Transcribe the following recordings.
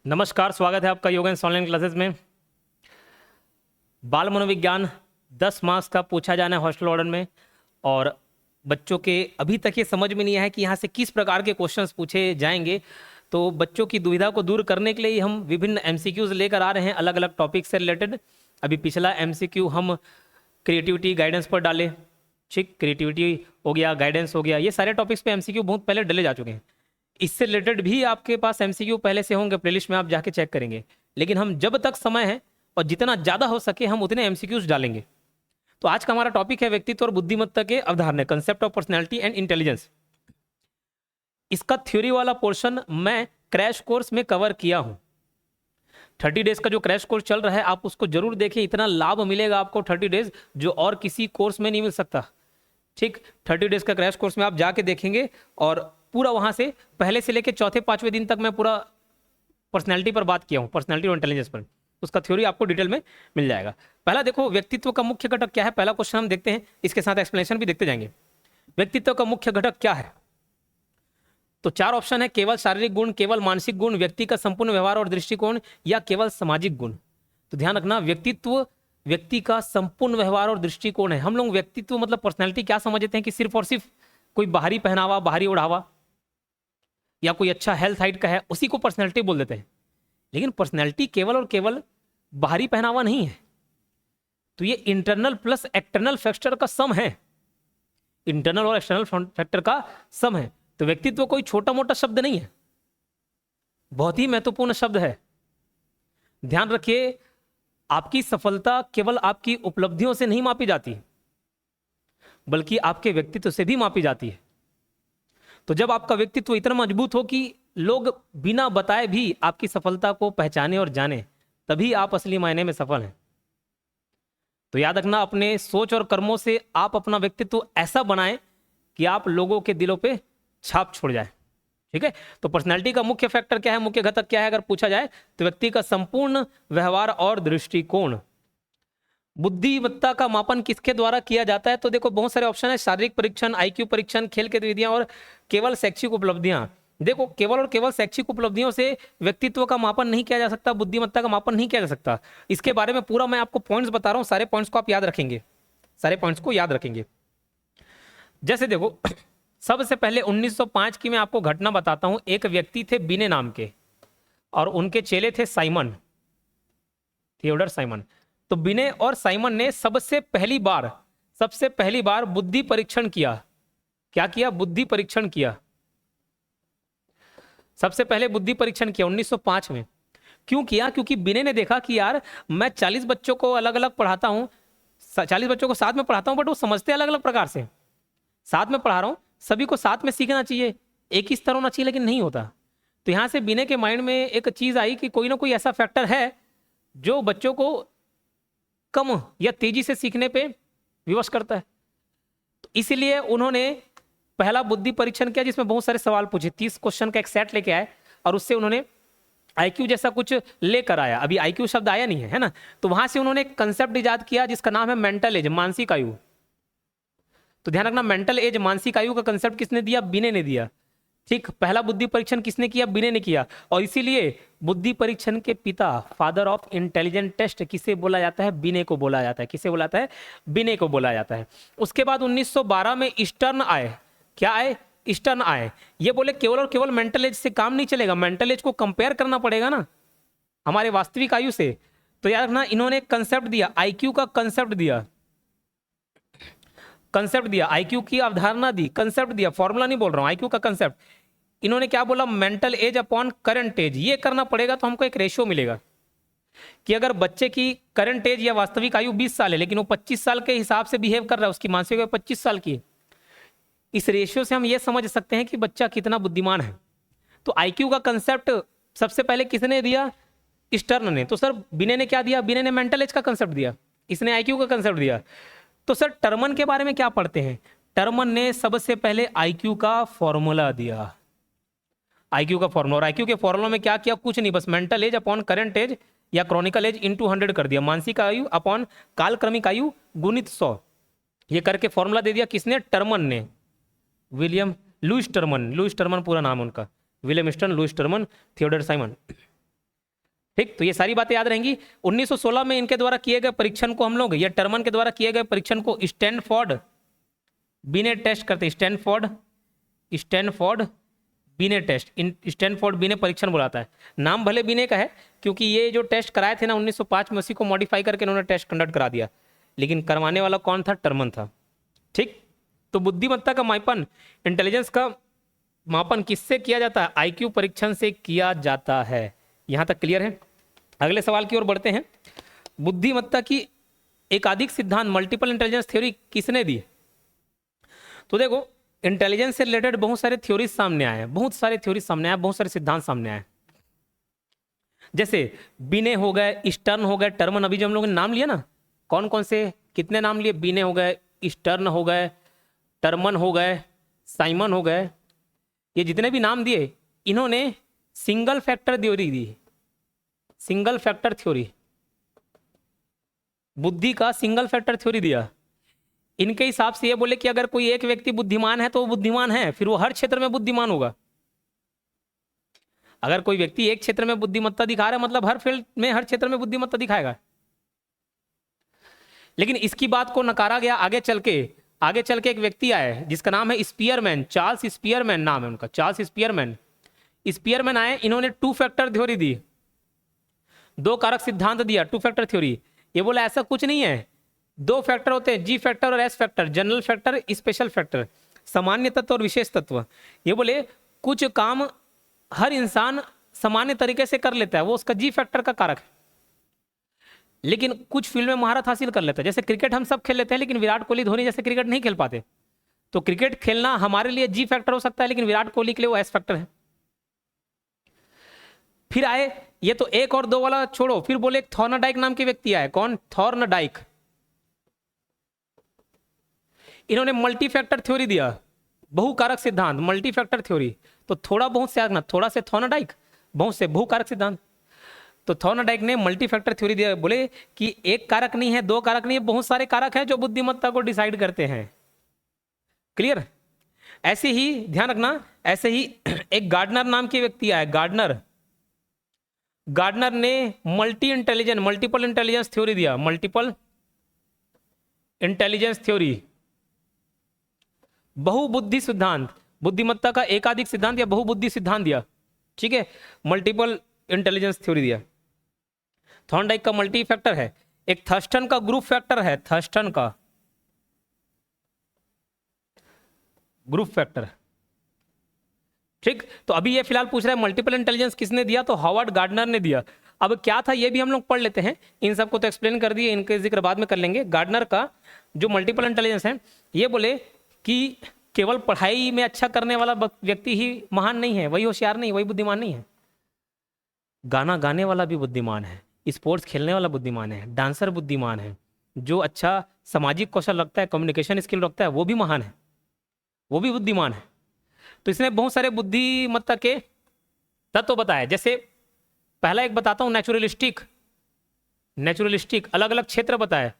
नमस्कार, स्वागत है आपका योगा इंस ऑनलाइन क्लासेस में। बाल मनोविज्ञान 10 मार्क्स का पूछा जाना है हॉस्टल वार्डन में। और बच्चों के अभी तक ये समझ में नहीं आया कि यहाँ से किस प्रकार के क्वेश्चंस पूछे जाएंगे। तो बच्चों की दुविधा को दूर करने के लिए हम विभिन्न एमसीक्यूज लेकर आ रहे हैं अलग अलग टॉपिक से रिलेटेड। अभी पिछला एमसीक्यू हम क्रिएटिविटी गाइडेंस पर डाले। ठीक, क्रिएटिविटी हो गया, गाइडेंस हो गया, ये सारे टॉपिक्स पे एमसीक्यू बहुत पहले डले जा चुके हैं। इससे रिलेटेड भी आपके पास एमसीक्यू पहले से होंगे, प्लेलिस्ट में आप जाके चेक करेंगे। लेकिन हम जब तक समय है और जितना ज़्यादा हो सके हम उतने एमसीक्यूज डालेंगे। तो आज का हमारा टॉपिक है व्यक्तित्व और बुद्धिमत्ता के अवधारणा, concept of personality and intelligence. इसका थ्योरी वाला पोर्शन मैं क्रैश कोर्स में कवर किया हूं। 30 डेज का जो क्रैश कोर्स चल रहा है आप उसको जरूर देखें। इतना लाभ मिलेगा आपको 30 डेज जो और किसी कोर्स में नहीं मिल सकता। ठीक, 30 डेज का क्रैश कोर्स में आप जाके देखेंगे और पूरा वहां से पहले से लेके चौथे पांचवें दिन तक मैं पूरा पर्सनैलिटी पर बात किया हूं, पर्सनैलिटी और इंटेलिजेंस पर। उसका थ्योरी आपको डिटेल में मिल जाएगा। पहला देखो, व्यक्तित्व का मुख्य घटक क्या है। पहला क्वेश्चन हम देखते हैं, इसके साथ एक्सप्लेनेशन भी देखते जाएंगे। व्यक्तित्व का मुख्य घटक क्या है? तो 4 ऑप्शन है, केवल शारीरिक गुण, केवल मानसिक गुण, व्यक्ति का संपूर्ण व्यवहार और दृष्टिकोण, या केवल सामाजिक गुण। तो ध्यान रखना, व्यक्तित्व व्यक्ति का संपूर्ण व्यवहार और दृष्टिकोण है। हम लोग व्यक्तित्व मतलब पर्सनैलिटी क्या समझते हैं कि सिर्फ और सिर्फ कोई बाहरी पहनावा, बाहरी ओढ़ावा या कोई अच्छा हेल्थ हाइट का है, उसी को पर्सनैलिटी बोल देते हैं। लेकिन पर्सनैलिटी केवल और केवल बाहरी पहनावा नहीं है। तो ये इंटरनल प्लस एक्सटर्नल फैक्टर का सम है। इंटरनल और एक्सटर्नल फैक्टर का सम है। तो व्यक्तित्व कोई छोटा मोटा शब्द नहीं है, बहुत ही महत्वपूर्ण शब्द है। ध्यान रखिए, आपकी सफलता केवल आपकी उपलब्धियों से नहीं मापी जाती, बल्कि आपके व्यक्तित्व से भी मापी जाती है। तो जब आपका व्यक्तित्व इतना मजबूत हो कि लोग बिना बताए भी आपकी सफलता को पहचाने और जाने, तभी आप असली मायने में सफल हैं। तो याद रखना, अपने सोच और कर्मों से आप अपना व्यक्तित्व ऐसा बनाएं कि आप लोगों के दिलों पे छाप छोड़ जाए। ठीक है, तो पर्सनैलिटी का मुख्य फैक्टर क्या है, मुख्य घटक क्या है अगर पूछा जाए तो व्यक्ति का संपूर्ण व्यवहार और दृष्टिकोण। बुद्धिमत्ता का मापन किसके द्वारा किया जाता है? तो देखो बहुत सारे ऑप्शन है, शारीरिक परीक्षण, आईक्यू परीक्षण, खेल गतिविधियां और केवल शैक्षिक उपलब्धियां। देखो, केवल और केवल शैक्षिक उपलब्धियों से व्यक्तित्व का मापन नहीं किया जा सकता, बुद्धिमत्ता का मापन नहीं किया जा सकता। इसके बारे में पूरा मैं आपको पॉइंट्स बता रहा हूं, सारे पॉइंट्स को आप याद रखेंगे, सारे पॉइंट्स को याद रखेंगे। जैसे देखो, सबसे पहले 1905 की मैं आपको घटना बताता हूं। एक व्यक्ति थे बिने नाम के और उनके चेले थे साइमन, थियोडर साइमन। तो बिने और साइमन ने सबसे पहली बार बुद्धि परीक्षण किया। क्या किया? बुद्धि परीक्षण किया। सबसे पहले बुद्धि परीक्षण किया 1905 में। क्यों किया? क्योंकि बिने ने देखा कि यार मैं 40 बच्चों को अलग अलग पढ़ाता हूं, 40 बच्चों को साथ में पढ़ाता हूं, बट वो समझते अलग अलग प्रकार से। साथ में पढ़ा रहा हूं, सभी को साथ में सीखना चाहिए, एक ही स्तर होना चाहिए, लेकिन नहीं होता। तो यहां से बिने के माइंड में एक चीज आई कि कोई ना कोई ऐसा फैक्टर है जो बच्चों को कम या तेजी से सीखने पे विवश करता है। तो इसलिए उन्होंने पहला बुद्धि परीक्षण किया जिसमें बहुत सारे सवाल पूछे, 30 क्वेश्चन का एक सेट लेके आए और उससे उन्होंने आईक्यू जैसा कुछ लेकर आया। अभी आईक्यू शब्द आया नहीं है ना। तो वहां से उन्होंने एक कंसेप्ट इजाद किया जिसका नाम है मेंटल एज, मानसिक आयु। तो ध्यान रखना, मेंटल एज, मानसिक आयु का कंसेप्ट किसने दिया? बिने ने दिया। ठीक, पहला बुद्धि परीक्षण किसने किया? बिने ने किया। और इसीलिए बुद्धि परीक्षण के पिता, फादर ऑफ इंटेलिजेंट टेस्ट किसे बोला जाता है? बिने को बोला जाता है। किसे बोला जाता है? बिने को बोला जाता है। उसके बाद 1912 में ईस्टर्न आए। क्या आए? ईस्टर्न आए। ये बोले केवल और केवल मेंटल एज से काम नहीं चलेगा, मेंटल एज को कंपेयर करना पड़ेगा ना हमारे वास्तविक आयु से। तो याद रखना, इन्होंने कंसेप्ट दिया, आईक्यू का कंसेप्ट दिया, आईक्यू की अवधारणा दी, कंसेप्ट दिया, फॉर्मूला नहीं बोल रहा हूं, आईक्यू का कंसेप्ट। इन्होंने क्या बोला? Mental age upon current age. ये करना पड़ेगा तो हमको एक रेशियो मिलेगा कि अगर बच्चे की करंट एज या वास्तविक आयु 20 साल है लेकिन वो 25 साल के हिसाब से बिहेव कर रहा है, उसकी मानसिक आयु 25 साल की है, इस रेशियो से हम ये समझ सकते हैं कि बच्चा कितना बुद्धिमान है। तो आईक्यू का कंसेप्ट सबसे पहले किसने दिया? स्टर्न ने। तो सर बिने ने क्या दिया? बिने ने मेंटल एज का कंसेप्ट दिया, इसने आईक्यू का कंसेप्ट दिया। तो सर टर्मन के बारे में क्या पढ़ते हैं? टर्मन ने सबसे पहले आईक्यू का फॉर्मूला दिया, आईक्यू का फॉर्मूला। और आईक्यू के फॉर्मूला में क्या किया? कुछ नहीं, बस mental age upon current age या क्रॉनिकल एज इनटू 100 कर दिया, मानसिक आयु अपॉन कालक्रमिक आयु गुणित 100, ये करके फॉर्मूला दे दिया। किसने? टर्मन ने, लुईस टर्मन पूरा नाम उनका, William Stern, Lewis Terman, Theodore Simon. ठीक, तो ये सारी बातें याद रहेंगी। 1916 में इनके द्वारा किए गए परीक्षण को हम लोग, या टर्मन के द्वारा किए गए परीक्षण को स्टैनफोर्ड बिनेट टेस्ट करते हैं। स्टैनफोर्ड बिनेट टेस्ट, स्टैनफोर्ड बिने परीक्षण बुलाता है। नाम भले बिने का है, क्योंकि ये जो टेस्ट कराए थे ना 1905 में, उसी को मॉडिफाई करके इन्होंने टेस्ट कंडक्ट करा दिया, लेकिन करवाने वाला कौन था? टर्मन था। ठीक, तो बुद्धिमत्ता का मापन, इंटेलिजेंस का मापन किससे किया जाता है? आईक्यू परीक्षण से किया जाता है। यहां तक क्लियर है? अगले सवाल की ओर बढ़ते हैं। बुद्धिमत्ता की एकाधिक सिद्धांत, मल्टीपल इंटेलिजेंस थ्योरी किसने दी? तो देखो, इंटेलिजेंस से रिलेटेड बहुत सारे थ्योरीज सामने आए हैं, बहुत सारे थ्योरीज सामने आए, बहुत सारे सिद्धांत सामने आए। जैसे बिने हो गए, स्टर्न हो गए, टर्मन, अभी जो हम लोगों ने नाम लिया ना, कौन कौन से, कितने नाम लिए? बिने हो गए, स्टर्न हो गए, टर्मन हो गए, साइमन हो गए, ये जितने भी नाम दिए, इन्होंने सिंगल फैक्टर थ्योरी दी। सिंगल फैक्टर थ्योरी, बुद्धि का सिंगल फैक्टर थ्योरी दिया। इनके हिसाब से ये बोले कि अगर कोई एक व्यक्ति बुद्धिमान है तो वो बुद्धिमान है, फिर वो हर क्षेत्र में बुद्धिमान होगा। अगर कोई व्यक्ति एक क्षेत्र में बुद्धिमत्ता दिखा रहा है, मतलब हर फील्ड में, हर क्षेत्र में बुद्धिमत्ता दिखाएगा। लेकिन इसकी बात को नकारा गया। आगे चल के एक व्यक्ति आए जिसका नाम है स्पीयरमैन, चार्ल्स स्पीयरमैन नाम है उनका, चार्ल्स स्पीयरमैन। स्पीयरमैन आए, इन्होंने टू फैक्टर थ्योरी दी, दो कारक सिद्धांत दिया, टू फैक्टर थ्योरी। ये बोला ऐसा कुछ नहीं है, दो फैक्टर होते हैं, जी फैक्टर और S factor, general factor, special factor, सामान्य तत्व और विशेष तत्व। ये बोले कुछ काम हर इंसान सामान्य तरीके से कर लेता है, वो उसका जी फैक्टर का कारक है, लेकिन कुछ फील्ड में महारत हासिल कर लेता है। जैसे क्रिकेट हम सब खेल लेते हैं, लेकिन विराट कोहली, धोनी जैसे क्रिकेट नहीं खेल पाते। तो क्रिकेट खेलना हमारे लिए जी फैक्टर हो सकता है, लेकिन विराट कोहली के लिए वो एस फैक्टर है। फिर आए, ये तो एक और दो वाला छोड़ो, फिर बोले एक थॉर्नडाइक नाम के व्यक्ति आए। कौन? थॉर्नडाइक। इन्होंने मल्टी फैक्टर थ्योरी दिया, बहुकारक सिद्धांत, मल्टी फैक्टर थ्योरी। तो थोड़ा बहुत से आगना, थोड़ा से थॉर्नडाइक, बहुत से बहुकारक सिद्धांत। तो थॉर्नडाइक ने मल्टी फैक्टर थ्योरी दिया, बोले कि एक कारक नहीं है, दो कारक नहीं है, बहुत सारे कारक हैं जो बुद्धिमत्ता को डिसाइड करते हैं। क्लियर? ऐसे ही ध्यान रखना, ऐसे ही एक गार्डनर नाम के व्यक्ति आए, गार्डनर ने मल्टीपल इंटेलिजेंस थ्योरी दिया, मल्टीपल इंटेलिजेंस थ्योरी, बहुबुद्धि सिद्धांत, बुद्धिमत्ता का एकाधिक सिद्धांत या बहुबुद्धि सिद्धांत दिया। ठीक है, मल्टीपल इंटेलिजेंस थ्योरी दिया। थॉर्नडाइक का मल्टी फैक्टर है, एक थर्स्टन का ग्रुप फैक्टर है, थर्स्टन का ग्रुप फैक्टर। ठीक, तो अभी ये फिलहाल पूछ रहा है मल्टीपल इंटेलिजेंस किसने दिया? तो हॉवर्ड गार्डनर ने दिया। अब क्या था ये भी हम लोग पढ़ लेते हैं, इन सबको तो एक्सप्लेन कर दिए, इनके जिक्र बाद में कर लेंगे। गार्डनर का जो मल्टीपल इंटेलिजेंस है, ये बोले कि केवल पढ़ाई में अच्छा करने वाला व्यक्ति ही महान नहीं है, वही होशियार नहीं, वही बुद्धिमान नहीं है। गाना गाने वाला भी बुद्धिमान है, स्पोर्ट्स खेलने वाला बुद्धिमान है, डांसर बुद्धिमान है, जो अच्छा सामाजिक कौशल रखता है, कम्युनिकेशन स्किल रखता है, वो भी महान है, वो भी बुद्धिमान है। तो इसने बहुत सारे बुद्धिमत्ता के तत्व बताए। जैसे पहला एक बताता हूं, नेचुरलिस्टिक, अलग अलग क्षेत्र बताए।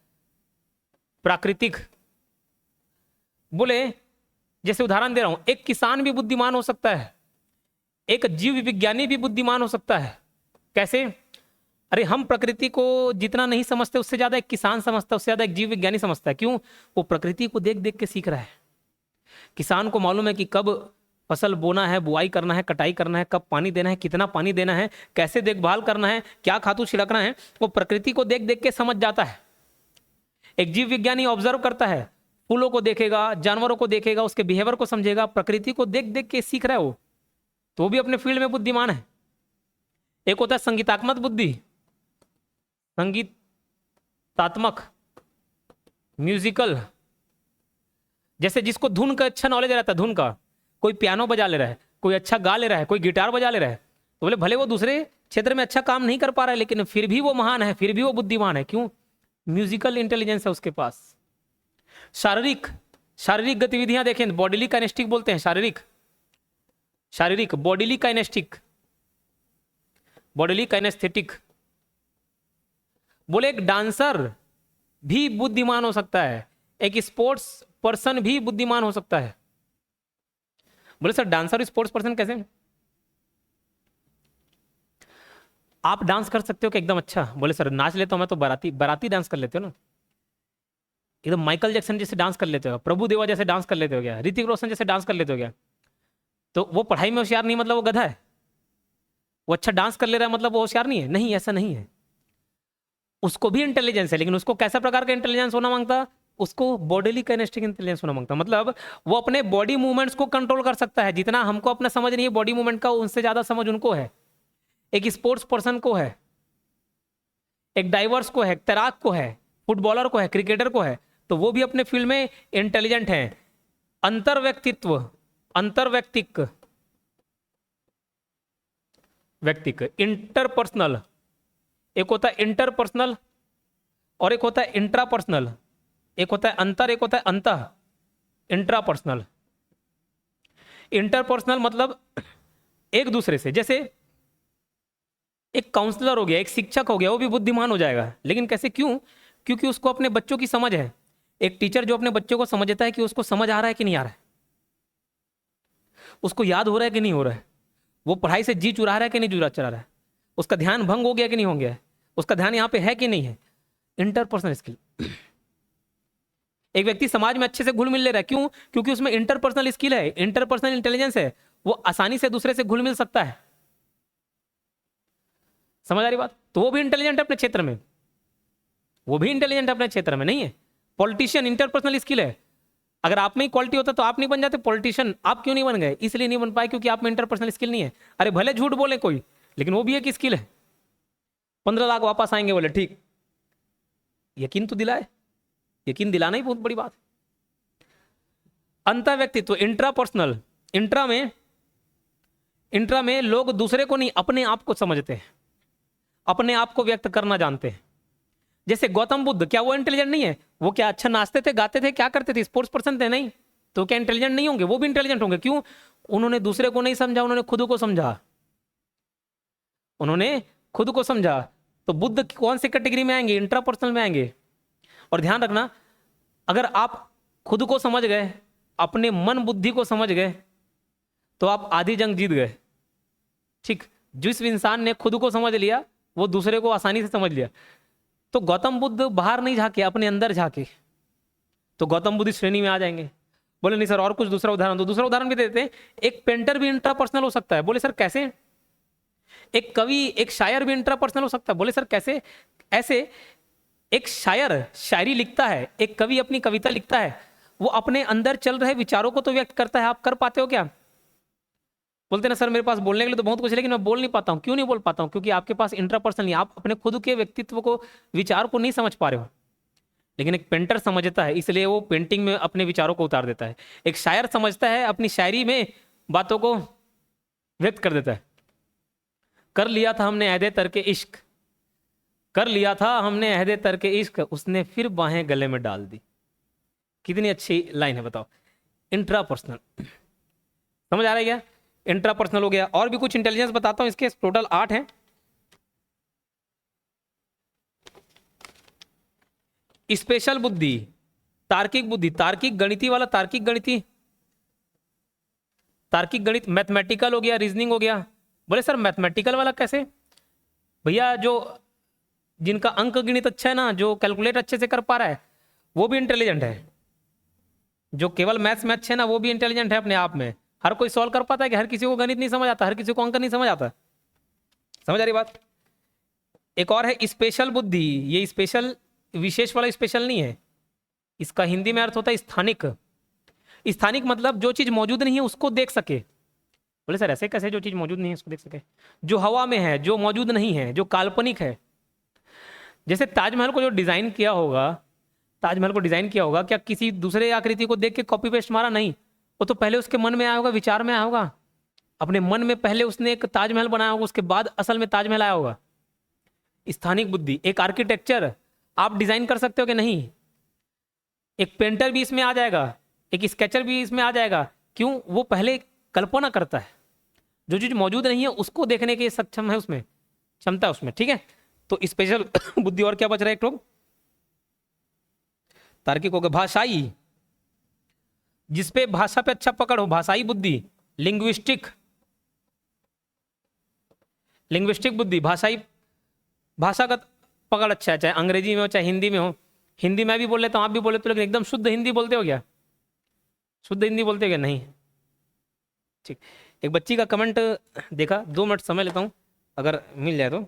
प्राकृतिक, बोले जैसे उदाहरण दे रहा हूं, एक किसान भी बुद्धिमान हो सकता है, एक जीव विज्ञानी भी बुद्धिमान हो सकता है। कैसे? अरे हम प्रकृति को जितना नहीं समझते उससे ज्यादा एक किसान समझता है, उससे ज्यादा एक जीव विज्ञानी समझता है। क्यों? वो प्रकृति को देख देख के सीख रहा है। किसान को मालूम है कि कब फसल बोना है, बुआई करना है, कटाई करना है, कब पानी देना है, कितना पानी देना है, कैसे देखभाल करना है, क्या खातू छिड़कना है, वो प्रकृति को देख देख के समझ जाता है। एक जीव विज्ञानी ऑब्जर्व करता है, फूलों को देखेगा, जानवरों को देखेगा, उसके बिहेवियर को समझेगा, प्रकृति को देख देख के सीख रहा है वो, तो भी अपने फील्ड में बुद्धिमान है। एक होता है संगीतात्मक बुद्धि, संगीतात्मक, म्यूजिकल, जैसे जिसको धुन का अच्छा नॉलेज रहता है, धुन का, कोई पियानो बजा ले रहा है, कोई अच्छा गा ले रहा है, कोई गिटार बजा ले रहा है, तो बोले भले वो दूसरे क्षेत्र में अच्छा काम नहीं कर पा रहा है, लेकिन फिर भी वो महान है, फिर भी वो बुद्धिमान है। क्यों? म्यूजिकल इंटेलिजेंस है उसके पास। शारीरिक गतिविधियां देखें, बॉडीली काइनेस्टिक बोलते हैं, शारीरिक बॉडीली काइनेस्थेटिक। बोले एक डांसर भी बुद्धिमान हो सकता है, एक स्पोर्ट्स पर्सन भी बुद्धिमान हो सकता है। बोले सर डांसर और स्पोर्ट्स पर्सन कैसे? आप डांस कर सकते हो कि एकदम अच्छा? बोले सर नाच लेता हूँ मैं तो, बाराती बाराती डांस कर लेते हो ना, एकदम माइकल जैक्सन जैसे डांस कर लेते हो, प्रभु देवा जैसे डांस कर लेते हो क्या, ऋतिक रोशन जैसे डांस कर लेते हो क्या? तो वो पढ़ाई में होशियार नहीं मतलब वो गधा है? वो अच्छा डांस कर ले रहा है मतलब वो होशियार नहीं है? नहीं, ऐसा नहीं है। उसको भी इंटेलिजेंस है, लेकिन उसको कैसा प्रकार का इंटेलिजेंस होना मांगता? उसको बॉडीली काइनेस्टिक इंटेलिजेंस होना मांगता। मतलब वो अपने बॉडी मूवमेंट्स को कंट्रोल कर सकता है। जितना हमको अपना समझ नहीं है बॉडी मूवमेंट का, उनसे ज्यादा समझ उनको है। एक स्पोर्ट्स पर्सन को है, एक डाइवर्स को है, तैराक को है, फुटबॉलर को है, क्रिकेटर को है, तो वो भी अपने फील्ड में इंटेलिजेंट है। अंतर्व्यक्तित्व, अंतर्व्यक्तिक, व्यक्तिक, इंटरपर्सनल, एक होता है इंटरपर्सनल और एक होता है इंट्रापर्सनल। एक होता है अंतर, एक होता है अंतः। इंट्रापर्सनल, इंटरपर्सनल मतलब एक दूसरे से, जैसे एक काउंसलर हो गया, एक शिक्षक हो गया, वो भी बुद्धिमान हो जाएगा। लेकिन कैसे, क्यों? क्योंकि उसको अपने बच्चों की समझ है। एक टीचर जो अपने बच्चों को समझता है कि उसको समझ आ रहा है कि नहीं आ रहा है, उसको याद हो रहा है कि नहीं हो रहा है, वो पढ़ाई से जी चुरा रहा है कि नहीं चुरा रहा है, उसका ध्यान भंग हो गया कि नहीं हो गया है, उसका ध्यान यहाँ पे है कि नहीं है। Interpersonal skill. एक व्यक्ति समाज में अच्छे से घुल मिल ले रहा है, क्यों? क्योंकि उसमें इंटरपर्सनल स्किल है, इंटरपर्सनल इंटेलिजेंस है, वो आसानी से दूसरे से घुल मिल सकता है। समझ आ रही बात? तो वो भी इंटेलिजेंट है अपने क्षेत्र में, वो भी इंटेलिजेंट है अपने क्षेत्र में, नहीं है? पॉलिटिशियन, इंटरपर्सनल स्किल है। अगर आप में ही क्वालिटी होता तो आप नहीं बन जाते पॉलिटिशियन। आप क्यों नहीं बन गए? इसलिए नहीं बन पाए क्योंकि आप में इंटरपर्सनल स्किल नहीं है। अरे भले झूठ बोले कोई, लेकिन वो भी एक स्किल है। 15 लाख वापस आएंगे, बोले ठीक, यकीन तो दिलाए, यकीन दिलाना ही बहुत बड़ी बात। अंतर व्यक्तित्व, इंट्रापर्सनल, इंट्रा में लोग दूसरे को नहीं अपने आप को समझते हैं, अपने आप को व्यक्त करना जानते हैं। जैसे गौतम बुद्ध, क्या वो इंटेलिजेंट नहीं है? वो क्या अच्छा नाचते थे, गाते थे, क्या करते थे, स्पोर्ट्स पर्सन थे? नहीं। तो क्या इंटेलिजेंट नहीं होंगे? वो भी इंटेलिजेंट होंगे। क्यों? उन्होंने दूसरे को नहीं समझा, उन्होंने खुद को समझा, उन्होंने खुद को समझा। तो बुद्ध कौन सी कैटेगरी में आएंगे? इंट्रापर्सनल में आएंगे। और ध्यान रखना, अगर आप खुद को समझ गए, अपने मन बुद्धि को समझ गए, तो आप आधी जंग जीत गए। ठीक, जिस इंसान ने खुद को समझ लिया वो दूसरे को आसानी से समझ लिया। तो गौतम बुद्ध बाहर नहीं झाके, अपने अंदर झाके, तो गौतम बुद्ध इस श्रेणी में आ जाएंगे। बोले नहीं सर और कुछ दूसरा उदाहरण दो। दूसरा उदाहरण भी देते हैं। एक पेंटर भी इंट्रापर्सनल हो सकता है। बोले सर कैसे? एक कवि, एक शायर भी इंट्रापर्सनल हो सकता है। बोले सर कैसे? ऐसे एक शायर शायरी लिखता है, एक कवि अपनी कविता लिखता है, वो अपने अंदर चल रहे विचारों को तो व्यक्त करता है। आप कर पाते हो क्या? बोलते ना सर मेरे पास बोलने के लिए तो बहुत कुछ है, लेकिन मैं बोल नहीं पाता हूँ। क्यों नहीं बोल पाता हूँ? क्योंकि आपके पास इंट्रापर्सनल नहीं, आप अपने खुद के व्यक्तित्व को, विचार को नहीं समझ पा रहे हो। लेकिन एक पेंटर समझता है, इसलिए वो पेंटिंग में अपने विचारों को उतार देता है। एक शायर समझता है, अपनी शायरी में बातों को व्यक्त कर देता है। कर लिया था हमने अहदे तरके इश्क, कर लिया था हमने अहदे तरके इश्क, उसने फिर बाहें गले में डाल दी। कितनी अच्छी लाइन है, बताओ। इंट्रापर्सनल, समझ आ रहा है क्या? इंट्रापर्सनल हो गया। और भी कुछ इंटेलिजेंस बताता हूं, इसके टोटल 8 हैं। स्पेशल बुद्धि, तार्किक बुद्धि, तार्किक गणिती वाला, तार्किक गणिती, तार्किक गणित, मैथमेटिकल हो गया, रीजनिंग हो गया। बोले सर मैथमेटिकल वाला कैसे? भैया जो जिनका अंक गणित अच्छा है ना, जो कैलकुलेट अच्छे से कर पा रहा है, वो भी इंटेलिजेंट है। जो केवल मैथ्स में अच्छे है ना, वो भी इंटेलिजेंट है अपने आप में। हर कोई सॉल्व कर पाता है कि हर किसी को गणित नहीं समझ आता, हर किसी को अंक नहीं समझ आता। समझ आ रही बात? एक और है स्पेशल बुद्धि। ये स्पेशल विशेष वाला स्पेशल नहीं है, इसका हिंदी में अर्थ होता है स्थानिक। स्थानिक मतलब जो चीज मौजूद नहीं है उसको देख सके। बोले सर ऐसे कैसे जो चीज मौजूद नहीं है उसको देख सके? जो हवा में है, जो मौजूद नहीं है, जो काल्पनिक है। जैसे ताजमहल को जो डिजाइन किया होगा, ताजमहल को डिजाइन किया होगा, क्या किसी दूसरे आकृति को देख के कॉपी पेस्ट मारा? नहीं, वो तो पहले उसके मन में आया होगा, विचार में आया होगा, अपने मन में पहले उसने एक ताजमहल बनाया होगा, उसके बाद असल में ताजमहल आया होगा। स्थानिक बुद्धि। एक आर्किटेक्चर आप डिजाइन कर सकते हो कि नहीं? एक पेंटर भी इसमें आ जाएगा, एक स्केचर भी इसमें आ जाएगा। क्यों? वो पहले कल्पना करता है, जो चीज मौजूद नहीं है उसको देखने के सक्षम है, उसमें क्षमता है उसमें। ठीक है, तो स्पेशल बुद्धि। और क्या बच रहा है? एक लोग तार्किक हो गया। भाषाई, जिसपे भाषा पे अच्छा पकड़ हो, भाषाई बुद्धि। लिंग्विस्टिक, लिंग्विस्टिक बुद्धि, भाषाई भाषागत पकड़ अच्छा है, चाहे अंग्रेजी में हो चाहे हिंदी में हो। हिंदी मैं भी बोल लेता हूँ, आप भी बोल लेते हो, लेकिन एकदम शुद्ध हिंदी बोलते हो क्या? शुद्ध हिंदी बोलते हो क्या? नहीं। ठीक। एक बच्ची का कमेंट देखा, 2 मिनट समय लेता हूँ अगर मिल जाए तो।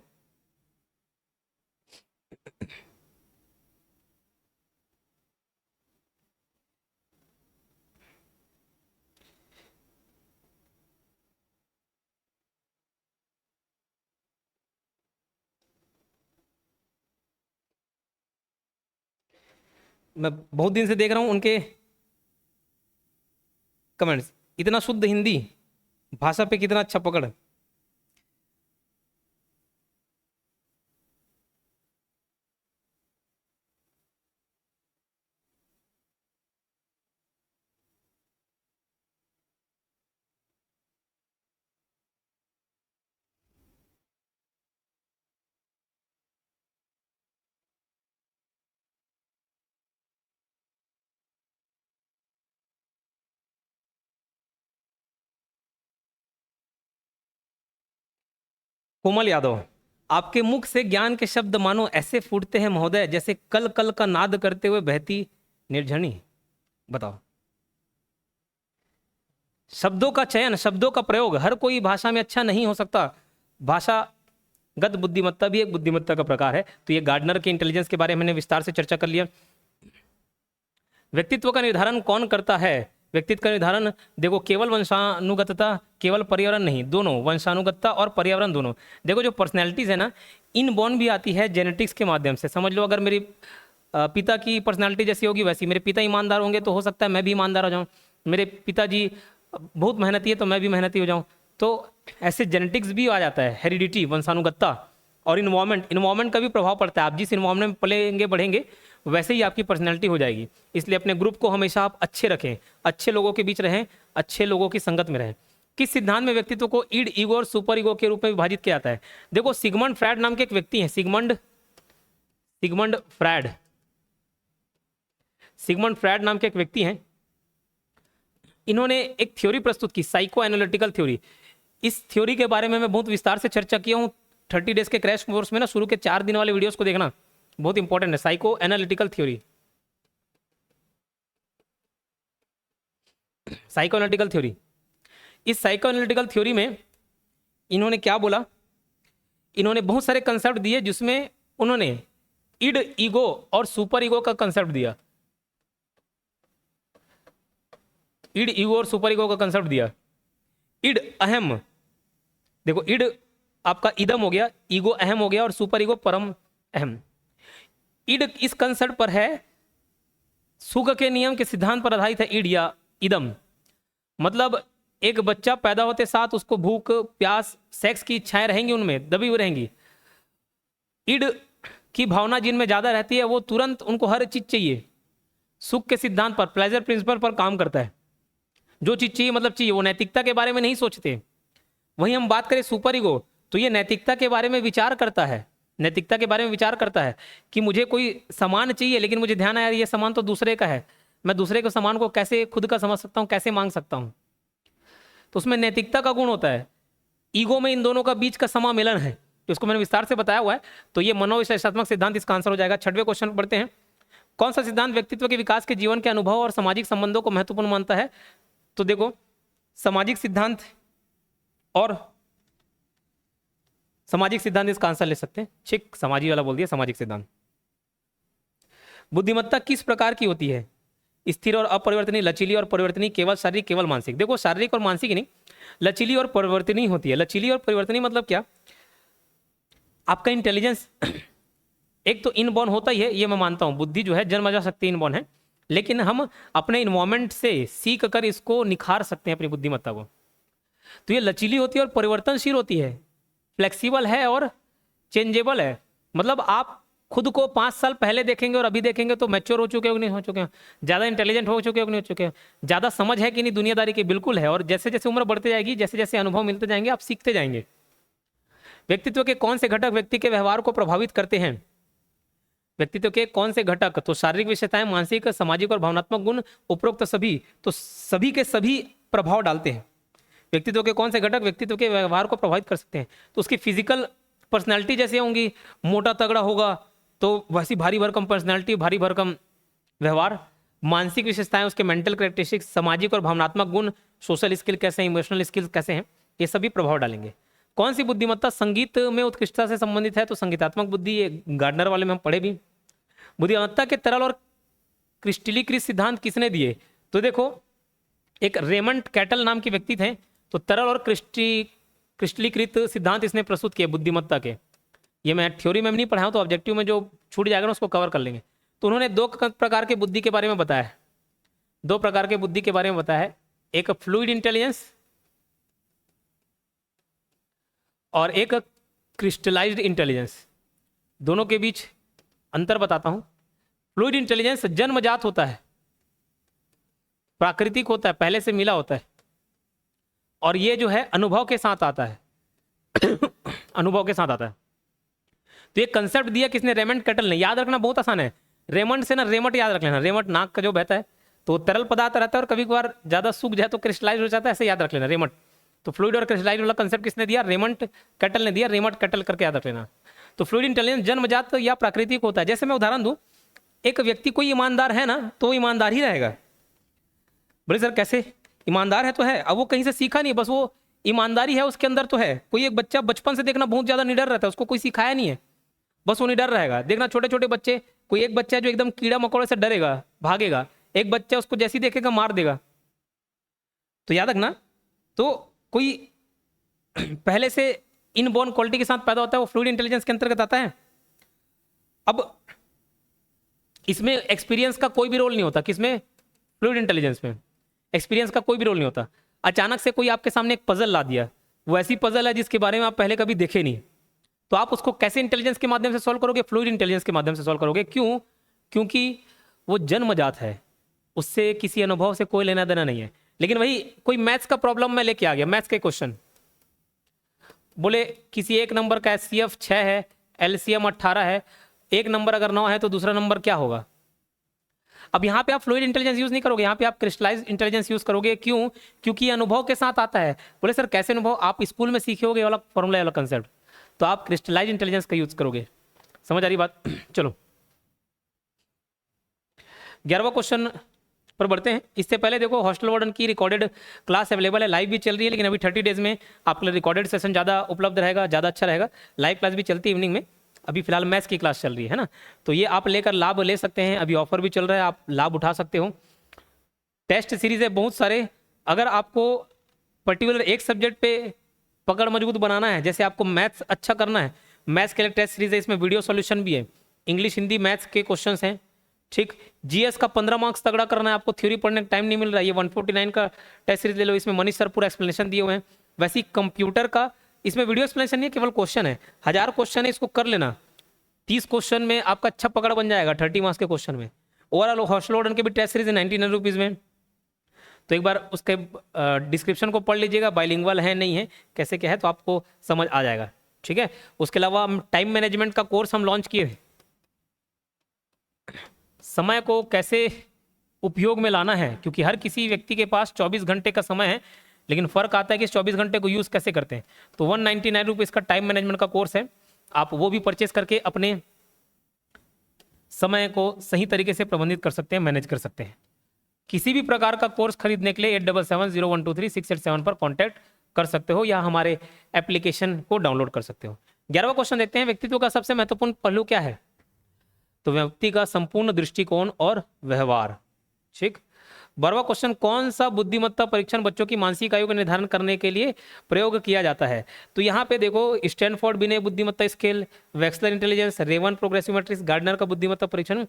मैं बहुत दिन से देख रहा हूँ उनके कमेंट्स, इतना शुद्ध हिंदी, भाषा पे कितना अच्छा पकड़। कोमल यादव, आपके मुख से ज्ञान के शब्द मानो ऐसे फूटते हैं महोदय, जैसे कल कल का नाद करते हुए बहती निर्झरणी। बताओ। शब्दों का चयन, शब्दों का प्रयोग हर कोई भाषा में अच्छा नहीं हो सकता। भाषागत बुद्धिमत्ता भी एक बुद्धिमत्ता का प्रकार है। तो ये गार्डनर के इंटेलिजेंस के बारे में मैंने विस्तार से चर्चा कर लिया। व्यक्तित्व का निर्धारण कौन करता है? व्यक्तित्व का निर्धारण देखो, केवल वंशानुगतता, केवल पर्यावरण नहीं, दोनों, वंशानुगतता और पर्यावरण दोनों। देखो जो पर्सनैलिटीज है ना, इनबॉर्न भी आती है जेनेटिक्स के माध्यम से। समझ लो, अगर मेरी पिता की पर्सनैलिटी जैसी होगी वैसी, मेरे पिता ईमानदार होंगे तो हो सकता है मैं भी ईमानदार हो जाऊं। मेरे पिताजी बहुत मेहनती है तो मैं भी मेहनती हो जाऊं। तो ऐसे जेनेटिक्स भी आ जाता है, हेरिडिटी, वंशानुगतता। और इन्वायरमेंट, इन्वायरमेंट का भी प्रभाव पड़ता है। आप जिस इन्वायरमेंट में पलेंगे बढ़ेंगे वैसे ही आपकी पर्सनैलिटी हो जाएगी। इसलिए अपने ग्रुप को हमेशा आप अच्छे रखें, अच्छे लोगों के बीच रहें, अच्छे लोगों की संगत में रहें। किस सिद्धांत में व्यक्तित्व को ईड, ईगो और सुपर ईगो के रूप में विभाजित किया जाता है? देखो, सिगमंड फ्रायड नाम के एक व्यक्ति हैं, सिगमंड फ्रायड, सिगमंड फ्रायड नाम के एक व्यक्ति हैं। इन्होंने एक थ्योरी प्रस्तुत की, साइको एनालिटिकल थ्योरी। इस थ्योरी के बारे में मैं बहुत विस्तार से चर्चा किया हूँ 30 डेज के क्रैश कोर्स में ना। शुरू के 4 दिन वाले वीडियोस को देखना, बहुत इंपॉर्टेंट है। Psycho analytical theory, psycho analytical theory. इस साइको एनालिटिकल थ्योरी में इन्होंने क्या बोला? इन्होंने बहुत सारे कंसेप्ट दिए, जिसमें उन्होंने इड, ईगो और सुपर ईगो का कंसेप्ट दिया। इड, ईगो और सुपर ईगो का कंसेप्ट दिया। इड अहम, देखो इड आपका इदम हो गया, ईगो अहम हो गया और सुपर ईगो परम अहम। इड इस कंसेप्ट पर है, सुख के नियम के सिद्धांत पर आधारित है इड या इदम। मतलब एक बच्चा पैदा होते साथ उसको भूख, प्यास, सेक्स की इच्छाएं रहेंगी, उनमें दबी हुई रहेंगी। इड की भावना जिनमें ज्यादा रहती है वो तुरंत उनको हर चीज चाहिए। सुख के सिद्धांत पर, प्लेजर प्रिंसिपल पर काम करता है। जो चीज चाहिए मतलब चाहिए, वो नैतिकता के बारे में नहीं सोचते। वहीं हम बात करें सुपर ईगो, तो ये नैतिकता के बारे में विचार करता है, नैतिकता के बारे में विचार करता है कि मुझे कोई सामान चाहिए, लेकिन मुझे ध्यान आया ये सामान तो दूसरे का है, मैं दूसरे के सामान को कैसे खुद का समझ सकता हूँ, कैसे मांग सकता हूँ। तो उसमें नैतिकता का गुण होता है। ईगो में इन दोनों का बीच का समामिलन है, इसको मैंने विस्तार से बताया हुआ है। तो ये मनोविश्लेषणात्मक सिद्धांत इसका आंसर हो जाएगा। 6वें क्वेश्चन पढ़ते हैं। कौन सा सिद्धांत व्यक्तित्व के विकास के जीवन के अनुभव और सामाजिक संबंधों को महत्वपूर्ण मानता है? तो देखो, सामाजिक सिद्धांत और सामाजिक सिद्धांत इसका आंसर ले सकते हैं। ठीक, सामाजिक वाला बोल दिया, सामाजिक सिद्धांत। बुद्धिमत्ता किस प्रकार की होती है? स्थिर और अपरिवर्तनीय, लचीली और परिवर्तनीय, केवल शारीरिक, केवल मानसिक। देखो, शारीरिक और मानसिक ही नहीं, लचीली और परिवर्तनीय होती है। लचीली और परिवर्तनीय मतलब क्या? आपका इंटेलिजेंस एक तो इनबॉर्न होता ही है, ये मैं मानता हूं। बुद्धि जो है जन्मजात शक्ति इनबॉर्न है, लेकिन हम अपने इन्वायरमेंट से सीख कर इसको निखार सकते हैं, अपनी बुद्धिमत्ता को। तो ये लचीली होती है और परिवर्तनशील होती है, फ्लेक्सिबल है और चेंजेबल है। मतलब आप खुद को 5 साल पहले देखेंगे और अभी देखेंगे तो मैच्योर हो चुके हो कि नहीं हो चुके हो, ज़्यादा इंटेलिजेंट हो चुके हो कि नहीं हो चुके हो, ज़्यादा समझ है कि नहीं दुनियादारी की? बिल्कुल है। और जैसे जैसे उम्र बढ़ते जाएगी, जैसे जैसे अनुभव मिलते जाएंगे, आप सीखते जाएंगे। व्यक्तित्व के कौन से घटक व्यक्ति के व्यवहार को प्रभावित करते हैं? व्यक्तित्व के कौन से घटक? तो शारीरिक विशेषताएं, मानसिक, सामाजिक और भावनात्मक गुण, उपरोक्त सभी। तो सभी के सभी प्रभाव डालते हैं। व्यक्तित्व के कौन से घटक व्यक्तित्व के व्यवहार को प्रभावित कर सकते हैं? तो उसकी फिजिकल पर्सनैलिटी जैसे होंगी, मोटा तगड़ा होगा तो वैसी भारी भरकम पर्सनैलिटी, भारी भरकम व्यवहार। मानसिक विशेषताएं, उसके मेंटल कैरेक्टरिस्टिक्स, सामाजिक और भावनात्मक गुण, सोशल स्किल कैसे हैं, इमोशनल स्किल्स कैसे हैं, ये सभी प्रभाव डालेंगे। कौन सी बुद्धिमत्ता संगीत में उत्कृष्टता से संबंधित है? तो संगीतात्मक बुद्धि, ये गार्डनर वाले में हम पढ़े भी। बुद्धिमत्ता के तरल और क्रिस्टलीकृत सिद्धांत किसने दिए? तो देखो, एक रेमंड कैटल नाम के व्यक्ति थे, तो तरल और क्रिस्टलीकृत सिद्धांत इसने प्रस्तुत किए बुद्धिमत्ता के। ये मैं थ्योरी में नहीं पढ़ाऊँ, तो ऑब्जेक्टिव में जो छूट जाएगा ना उसको कवर कर लेंगे। तो उन्होंने दो प्रकार के बुद्धि के बारे में बताया है, दो प्रकार के बुद्धि के बारे में बताया है, एक फ्लूइड इंटेलिजेंस और एक क्रिस्टलाइज्ड इंटेलिजेंस। दोनों के बीच अंतर बताता हूं। फ्लूइड इंटेलिजेंस जन्मजात होता है, प्राकृतिक होता है, पहले से मिला होता है, और ये जो है अनुभव के साथ आता है अनुभव के साथ आता है। तो ये कंसेप्ट दिया किसने? रेमंड कैटल ने। याद रखना बहुत आसान है, रेमंड से ना रेमट याद रख लेना। रेमट नाक का जो बहता है तो तरल पदार्थ रहता है और कभी कभार ज्यादा सूख जाए तो क्रिस्टलाइज हो जाता है, ऐसे याद रख लेना रेमट। तो फ्लूइड और क्रिस्टलाइज वाला कंसेप्ट किसने दिया? रेमंड कैटल ने दिया, रेमट कैटल करके याद रख लेना। तो फ्लूइड इंटेलिजेंस जन्मजात या प्राकृतिक होता है। जैसे मैं उदाहरण दूं, एक व्यक्ति कोई ईमानदार है ना, तो वो ईमानदार ही रहेगा। बोले सर कैसे? ईमानदार है तो है, अब वो कहीं से सीखा नहीं, बस वो ईमानदारी है उसके अंदर तो है। कोई एक बच्चा बचपन से देखना बहुत ज्यादा निडर रहता है, उसको कोई सिखाया नहीं है, बस वो निडर रहेगा। देखना छोटे छोटे बच्चे, कोई एक बच्चा है जो एकदम कीड़ा मकोड़े से डरेगा, भागेगा, एक बच्चा उसको जैसी देखेगा मार देगा। तो याद रखना, तो कोई पहले से इनबॉर्न क्वालिटी के साथ पैदा होता है, वो फ्लूइड इंटेलिजेंस के अंतर्गत आता है। अब इसमें एक्सपीरियंस का कोई भी रोल नहीं होता। किसमें? फ्लूइड इंटेलिजेंस में एक्सपीरियंस का कोई भी रोल नहीं होता। अचानक से कोई आपके सामने एक पजल ला दिया, वो ऐसी पजल है जिसके बारे में आप पहले कभी देखे नहीं, तो आप उसको कैसे इंटेलिजेंस के माध्यम से सॉल्व करोगे? फ्लूइड इंटेलिजेंस के माध्यम से सॉल्व करोगे। क्यों? क्योंकि वो जन्मजात है, उससे किसी अनुभव से कोई लेना देना नहीं है। लेकिन वही कोई मैथ्स का प्रॉब्लम में लेके आ गया, मैथ्स के क्वेश्चन, बोले किसी एक नंबर का HCF 6 है, LCM 18 है, एक नंबर अगर 9 है तो दूसरा नंबर क्या होगा? अब यहाँ पे आप फ्लूइड इंटेलिजेंस यूज नहीं करोगे, यहाँ पे आप क्रिस्टलाइज्ड इंटेलिजेंस यूज करोगे। क्यों? क्योंकि अनुभव के साथ आता है। बोले सर कैसे अनुभव? आप स्कूल में सीखे होगे वाला फॉर्मूला वाला कंसेप्ट, तो आप क्रिस्टलाइज्ड इंटेलिजेंस का यूज करोगे। समझ आ रही बात? चलो 11वां क्वेश्चन पर बढ़ते हैं। इससे पहले देखो, हॉस्टल वार्डन की रिकॉर्डेड क्लास अवेलेबल है, लाइव भी चल रही है, लेकिन अभी 30 डेज में आपके लिए रिकॉर्डेड सेशन ज़्यादा उपलब्ध रहेगा, ज़्यादा अच्छा रहेगा। लाइव क्लास भी चलती है इवनिंग में, अभी फिलहाल मैथ्स की क्लास चल रही है ना, तो ये आप लेकर लाभ ले सकते हैं। अभी ऑफर भी चल रहा है, आप लाभ उठा सकते हो। टेस्ट सीरीज है बहुत सारे, अगर आपको पर्टिकुलर एक सब्जेक्ट पे पकड़ मजबूत बनाना है, जैसे आपको मैथ्स अच्छा करना है, मैथ्स के लिए टेस्ट सीरीज है, इसमें वीडियो सॉल्यूशन भी है, इंग्लिश हिंदी मैथ्स के क्वेश्चंस हैं, ठीक। जीएस का 15 मार्क्स तगड़ा करना है, आपको थ्योरी पढ़ने का टाइम नहीं मिल रहा है, ये 149 का टेस्ट सीरीज ले लो, इसमें मनीष सर पूरा एक्सप्लेनेशन दिए हुए हैं। वैसे ही कंप्यूटर का, इसमें वीडियो एक्सप्लेनेशन नहीं है, केवल क्वेश्चन है, 1000 क्वेश्चन है, इसको कर लेना, 30 क्वेश्चन में आपका अच्छा पकड़ बन जाएगा 30 मार्क्स के क्वेश्चन में। ओवरऑल हॉस्टल वार्डन के भी टेस्ट सीरीज है 99 रुपीज़ में, तो एक बार उसके डिस्क्रिप्शन को पढ़ लीजिएगा, बाइलिंगुअल है नहीं है कैसे क्या है, तो आपको समझ आ जाएगा, ठीक है। उसके अलावा हम टाइम मैनेजमेंट का कोर्स हम लॉन्च किए, समय को कैसे उपयोग में लाना है, क्योंकि हर किसी व्यक्ति के पास 24 घंटे का समय है, लेकिन फर्क आता है कि इस 24 घंटे को यूज कैसे करते हैं। तो 199 रुपीज़ का टाइम मैनेजमेंट का कोर्स है, आप वो भी परचेस करके अपने समय को सही तरीके से प्रबंधित कर सकते हैं, मैनेज कर सकते हैं। किसी भी प्रकार का कोर्स खरीदने के लिए 8770123687 पर कॉन्टैक्ट कर सकते हो या हमारे एप्लीकेशन को डाउनलोड कर सकते हो। 11वां क्वेश्चन देखते हैं, व्यक्तित्व का सबसे महत्वपूर्ण पहलू क्या है? तो व्यक्ति का संपूर्ण दृष्टिकोण और व्यवहार, ठीक। 12वां क्वेश्चन, कौन सा बुद्धिमत्ता परीक्षण बच्चों की मानसिक आयु का निर्धारण करने के लिए प्रयोग किया जाता है? तो यहाँ पे देखो, स्टैनफोर्ड बिने बुद्धिमत्ता scale, Wechsler intelligence, Raven progressive matrix, Gardner का बुद्धिमत्ता परीक्षण।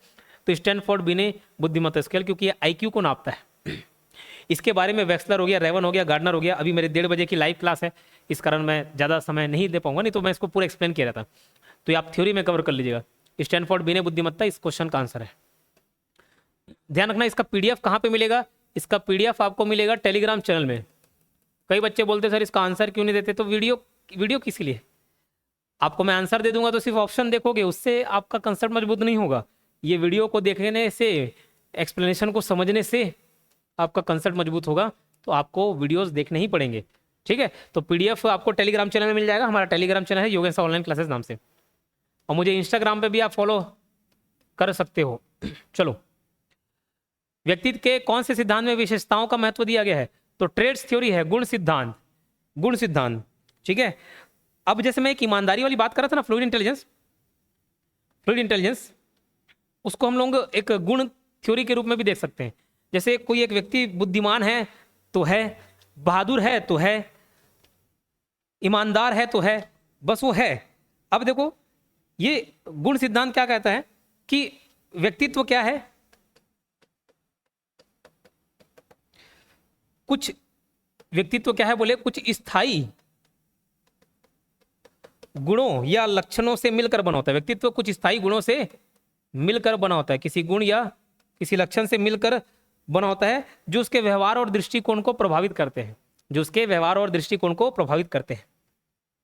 तो स्टैनफोर्ड बिने बुद्धिमत्ता स्केल, क्योंकि ये IQ को नापता है। इसके बारे में वेक्सलर हो गया, रेवन हो गया, गार्डनर हो गया। अभी मेरे 1:30 बजे की लाइव क्लास है, इस कारण मैं ज़्यादा समय नहीं दे पाऊंगा, नहीं तो मैं इसको पूरा एक्सप्लेन किया रहता। तो ये आप थ्योरी में कवर कर लीजिएगा। स्टैनफोर्ड बिने बुद्धिमत्ता इस क्वेश्चन का आंसर है। ध्यान रखना, इसका PDF कहाँ पे मिलेगा? इसका PDF आपको मिलेगा टेलीग्राम चैनल में। कई बच्चे बोलते सर इसका आंसर क्यों नहीं देते, तो वीडियो किसी लिए? आपको मैं आंसर दे दूंगा तो सिर्फ ऑप्शन देखोगे, उससे आपका कंसेप्ट मजबूत नहीं होगा। ये वीडियो को देखने से, एक्सप्लेनेशन को समझने से आपका कंसेप्ट मजबूत होगा, तो आपको वीडियोस देखने ही पड़ेंगे। ठीक है, तो पीडीएफ आपको टेलीग्राम चैनल में मिल जाएगा। हमारा टेलीग्राम चैनल है योगेश ऑनलाइन क्लासेस नाम से, और मुझे इंस्टाग्राम पे भी आप फॉलो कर सकते हो। चलो, व्यक्तित्व के कौन से सिद्धांत में विशेषताओं का महत्व दिया गया है? तो ट्रेड्स थ्योरी है, गुण सिद्धांत, गुण सिद्धांत। ठीक है, अब जैसे मैं एक ईमानदारी वाली बात कर रहा था ना, फ्लूइड इंटेलिजेंस, फ्लूइड इंटेलिजेंस, उसको हम लोग एक गुण थ्योरी के रूप में भी देख सकते हैं। जैसे कोई एक व्यक्ति बुद्धिमान है तो है, बहादुर है तो है, ईमानदार है तो है, बस वो है। अब देखो, ये गुण सिद्धांत क्या कहता है कि व्यक्तित्व क्या है, कुछ व्यक्तित्व क्या है बोले, कुछ स्थायी गुणों या लक्षणों से मिलकर बना होता है। व्यक्तित्व कुछ स्थायी गुणों से मिलकर बना होता है, किसी गुण या किसी लक्षण से मिलकर बना होता है, जो उसके व्यवहार और दृष्टिकोण को प्रभावित करते हैं, जो उसके व्यवहार और दृष्टिकोण को प्रभावित करते हैं।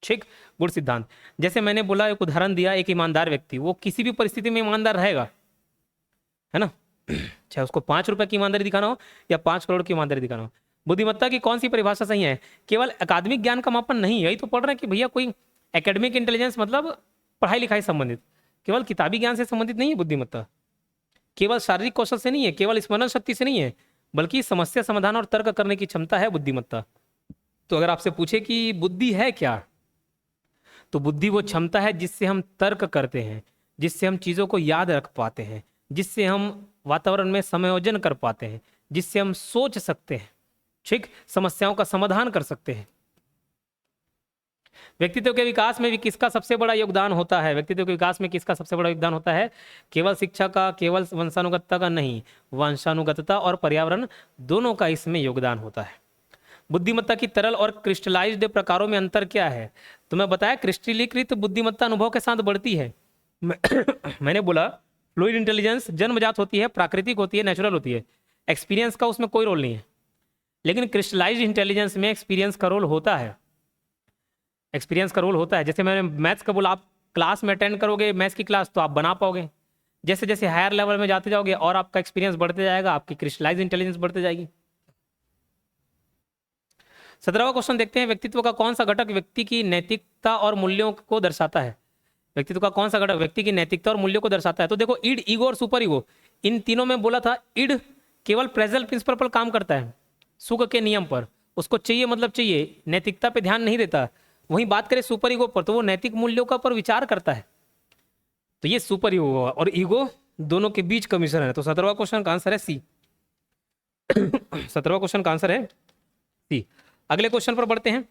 ठीक, गुण सिद्धांत। जैसे मैंने बोला, एक उदाहरण दिया, एक ईमानदार व्यक्ति, वो किसी भी परिस्थिति में ईमानदार रहेगा, है ना, चाहे उसको 5 रुपए की ईमानदारी दिखाना हो या 5 करोड़ की ईमानदारी दिखाना हो। बुद्धिमत्ता की कौन सी परिभाषा सही है? केवल अकादमिक ज्ञान का मापन नहीं। यही तो पढ़ रहे हैं कि भैया कोई एकेडमिक इंटेलिजेंस मतलब पढ़ाई लिखाई संबंधित, केवल किताबी ज्ञान से संबंधित नहीं है बुद्धिमत्ता, केवल शारीरिक कौशल से नहीं है, केवल स्मरण शक्ति से नहीं है, बल्कि समस्या समाधान और तर्क करने की क्षमता है बुद्धिमत्ता। तो अगर आपसे पूछे कि बुद्धि है क्या, तो बुद्धि वो क्षमता है जिससे हम तर्क करते हैं, जिससे हम चीज़ों को याद रख पाते हैं, जिससे हम वातावरण में समायोजन कर पाते हैं, जिससे हम सोच सकते हैं, ठीक, समस्याओं का समाधान कर सकते हैं। व्यक्तित्व के विकास में भी किसका सबसे बड़ा योगदान होता है? व्यक्तित्व के विकास में किसका सबसे बड़ा योगदान होता है? केवल शिक्षा का, केवल वंशानुगतता का नहीं, वंशानुगतता और पर्यावरण दोनों का इसमें योगदान होता है। बुद्धिमत्ता की तरल और क्रिस्टलाइज्ड प्रकारों में अंतर क्या है? तो मैं बताया, क्रिस्टलीकृत बुद्धिमत्ता अनुभव के साथ बढ़ती है। मैंने बोला फ्लूइड इंटेलिजेंस जन्मजात होती है, प्राकृतिक होती है, नेचुरल होती है, एक्सपीरियंस का उसमें कोई रोल नहीं है। लेकिन क्रिस्टलाइज्ड इंटेलिजेंस में एक्सपीरियंस का रोल होता है, एक्सपीरियंस का रोल होता है। जैसे मैंने मैथ्स का बोला, आप क्लास में अटेंड करोगे मैथ्स की क्लास तो आप बना पाओगे, जैसे जैसे हायर लेवल में जाते जाओगे और आपका एक्सपीरियंस बढ़ते जाएगा, आपकी क्रिस्टलाइज्ड इंटेलिजेंस बढ़ते जाएगी। 17वां क्वेश्चन देखते हैं, व्यक्तित्व का कौन सा घटक व्यक्ति की नैतिकता और मूल्यों को दर्शाता है? व्यक्तित्व का कौन सा घटक व्यक्ति की नैतिकता और मूल्यों को दर्शाता है? तो देखो, ईड, ईगो और सुपर ईगो, इन तीनों में बोला था ईड केवल प्रेजल प्रिंसिपल पर काम करता है, सुख के नियम पर, उसको चाहिए मतलब चाहिए, नैतिकता पे ध्यान नहीं देता। वहीं बात करें सुपर ईगो पर, तो वो नैतिक मूल्यों का पर विचार करता है। तो ये सुपर ईगो और ईगो दोनों के बीच का मिश्रण है। तो 17वां क्वेश्चन का आंसर है सी। 17वां क्वेश्चन का आंसर है सी। अगले क्वेश्चन पर बढ़ते हैं।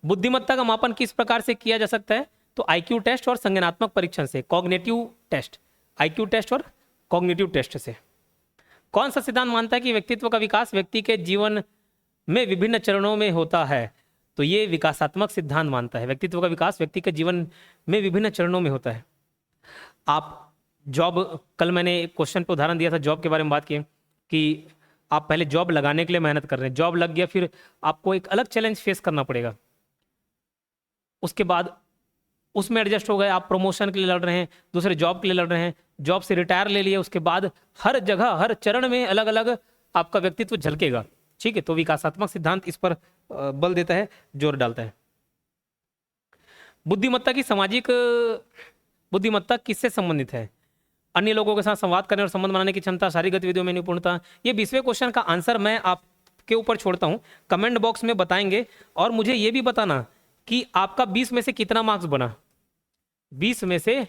बुद्धिमत्ता का मापन किस प्रकार से किया जा सकता है? तो आईक्यू टेस्ट और संज्ञानात्मक परीक्षण से, कॉग्निटिव टेस्ट, आईक्यू टेस्ट और कॉग्निटिव टेस्ट से। कौन सा सिद्धांत मानता है कि व्यक्तित्व का विकास व्यक्ति के जीवन में विभिन्न चरणों में होता है? तो ये विकासात्मक सिद्धांत मानता है, व्यक्तित्व का विकास व्यक्ति के जीवन में विभिन्न चरणों में होता है। आप जॉब, कल मैंने एक क्वेश्चन पे उदाहरण दिया था, जॉब के बारे में बात की कि आप पहले जॉब लगाने के लिए मेहनत कर रहे हैं, जॉब लग गया, फिर आपको एक अलग चैलेंज फेस करना पड़ेगा, उसके बाद उसमें एडजस्ट हो गए, आप प्रमोशन के लिए लड़ रहे हैं, दूसरे जॉब के लिए लड़ रहे हैं, जॉब से रिटायर ले लिए, उसके बाद हर जगह हर चरण में अलग अलग आपका व्यक्तित्व झलकेगा। ठीक है, तो विकासात्मक सिद्धांत इस पर बल देता है, जोर डालता है। बुद्धिमत्ता की सामाजिक बुद्धिमत्ता किससे संबंधित है? अन्य लोगों के साथ संवाद करने और संबंध बनाने की क्षमता, शारीरिक गतिविधियों में निपुणता। ये 20वें क्वेश्चन का आंसर मैं आपके ऊपर छोड़ता हूं, कमेंट बॉक्स में बताएंगे। और मुझे ये भी बताना कि आपका 20 में से कितना मार्क्स बना, 20 में से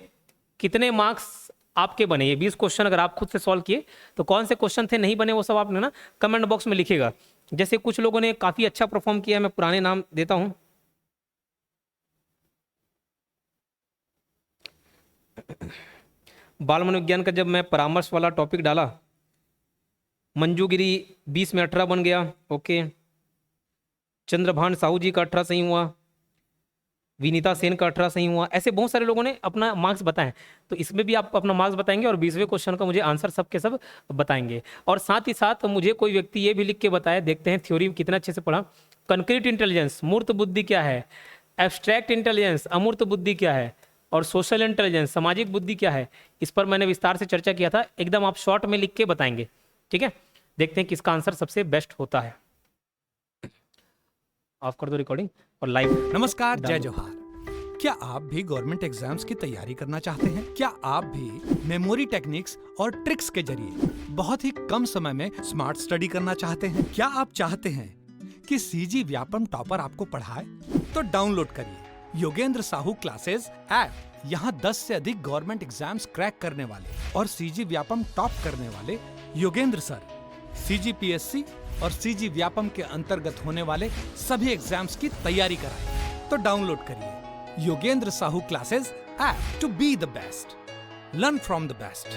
कितने मार्क्स आपके बने। ये 20 क्वेश्चन अगर आप खुद से सॉल्व किए तो कौन से क्वेश्चन थे नहीं बने वो सब आपने ना कमेंट बॉक्स में लिखेगा। जैसे कुछ लोगों ने काफी अच्छा परफॉर्म किया, मैं पुराने नाम देता हूं। बाल मनोविज्ञान का जब मैं परामर्श वाला टॉपिक डाला, मंजू गिरी 20 में 18 बन गया, ओके। चंद्रभान साहू जी का 18 सही हुआ, विनीता सेन का 18 सही हुआ। ऐसे बहुत सारे लोगों ने अपना मार्क्स बताए, तो इसमें भी आप अपना मार्क्स बताएंगे और 20वें क्वेश्चन का मुझे आंसर सब के सब बताएंगे। और साथ ही साथ मुझे कोई व्यक्ति ये भी लिख के बताए, देखते हैं थ्योरी कितना अच्छे से पढ़ा। कंक्रीट इंटेलिजेंस, मूर्त बुद्धि क्या है? एब्स्ट्रैक्ट इंटेलिजेंस, अमूर्त बुद्धि क्या है? और सोशल इंटेलिजेंस, सामाजिक बुद्धि क्या है? इस पर मैंने विस्तार से चर्चा किया था, एकदम आप शॉर्ट में लिख के बताएंगे। ठीक है, देखते हैं किसका आंसर सबसे बेस्ट होता है। ऑफ कर दो रिकॉर्डिंग और लाइव। नमस्कार, जय जोहार। क्या आप भी गवर्नमेंट एग्जाम्स की तैयारी करना चाहते हैं? क्या आप भी मेमोरी टेक्निक्स और ट्रिक्स के जरिए बहुत ही कम समय में स्मार्ट स्टडी करना चाहते हैं? क्या आप चाहते हैं कि सीजी व्यापम टॉपर आपको पढ़ाए? तो डाउनलोड करिए योगेंद्र साहू क्लासेस ऐप। यहाँ 10 से अधिक गवर्नमेंट एग्जाम्स क्रैक करने वाले और सीजी व्यापम टॉप करने वाले योगेंद्र सर CGPSC और सीजी व्यापम के अंतर्गत होने वाले सभी एग्जाम्स की तैयारी कराएं। तो डाउनलोड करिए Yogendra Sahu classes app to be the best, learn from the best.